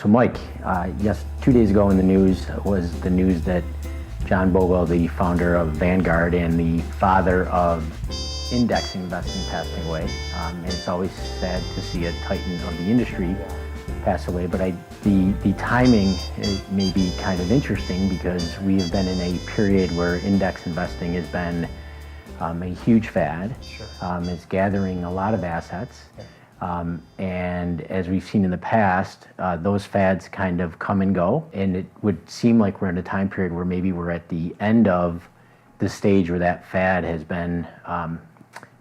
So Mike, yes, 2 days ago in the news was the news that John Bogle, the founder of Vanguard and the father of index investing, passed away. And it's always sad to see a titan of the industry pass away, but the timing may be kind of interesting because we have been in a period where index investing has been a huge fad. Sure. It's gathering a lot of assets. And as we've seen in the past, those fads kind of come and go, and it would seem like we're in a time period where maybe we're at the end of the stage where that fad has been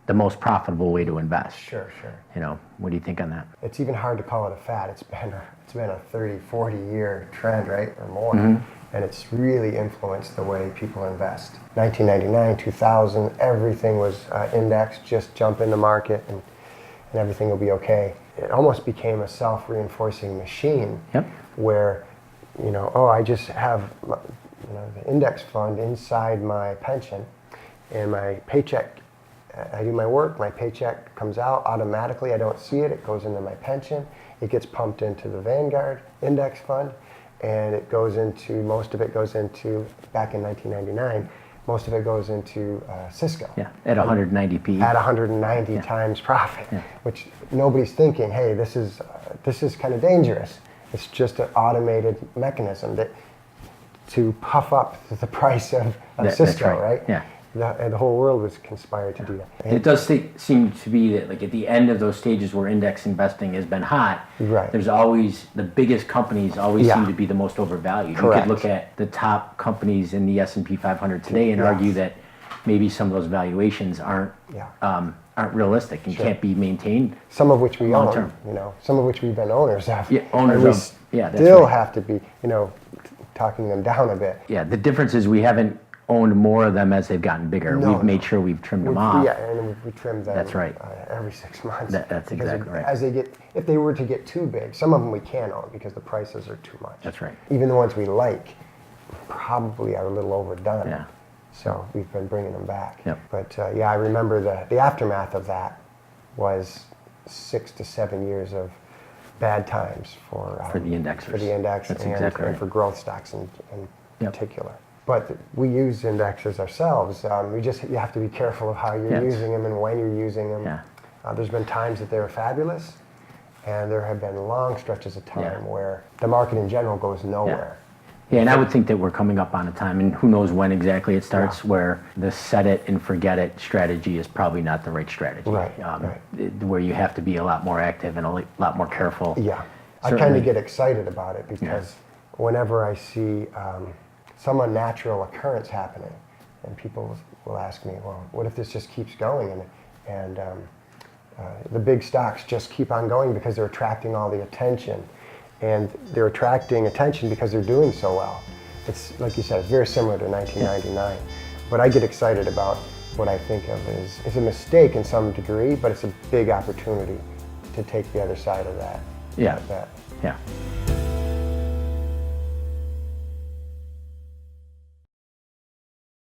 the most profitable way to invest. Sure. You know, what do you think on that? It's even hard to call it a fad. It's been a 30, 40 year trend, right, or more. And it's really influenced the way people invest. 1999, 2000, everything was indexed, just jump in the market and everything will be okay. It almost became a self-reinforcing machine where, I just have the index fund inside my pension and my paycheck, I do my work, my paycheck comes out automatically, I don't see it, it goes into my pension, it gets pumped into the Vanguard index fund, and most of it goes into, back in 1999, most of it goes into Cisco. Yeah, at 190 PE. At 190 times profit, which nobody's thinking, hey, this is kind of dangerous. It's just an automated mechanism to puff up the price of Cisco, that's right? Yeah. And the whole world was conspired to do that. And it does seem to be that, like, at the end of those stages where index investing has been hot, there's always, the biggest companies always seem to be the most overvalued. Correct. You could look at the top companies in the S&P 500 today and argue that maybe some of those valuations aren't realistic and can't be maintained. Some of which we long-term. own, some of which we've been owners of. Yeah, owners of. Yeah, that's still right. have to be, talking them down a bit. Yeah, the difference is we haven't owned more of them as they've gotten bigger. We've made sure we've trimmed them off. Yeah, and we trim them. That's right. Every 6 months. That's exactly right. As if they were to get too big, some of them we can't own because the prices are too much. That's right. Even the ones we like probably are a little overdone. Yeah. So we've been bringing them back. Yep. But I remember the aftermath of that was 6 to 7 years of bad times for the indexers. For the index and for growth stocks in particular. But we use indexes ourselves. You have to be careful of how you're using them and when you're using them. Yeah. There's been times that they were fabulous, and there have been long stretches of time where the market in general goes nowhere. Yeah, and I would think that we're coming up on a time, and who knows when exactly it starts, where the set it and forget it strategy is probably not the right strategy. Right. Where you have to be a lot more active and a lot more careful. Yeah. Certainly. I kind of get excited about it because whenever I see some unnatural occurrence happening, and people will ask me, well, what if this just keeps going and the big stocks just keep on going because they're attracting all the attention, and they're attracting attention because they're doing so well. It's, like you said, it's very similar to 1999, but I get excited about what I think of as a mistake in some degree, but it's a big opportunity to take the other side of that. Yeah. That. Yeah.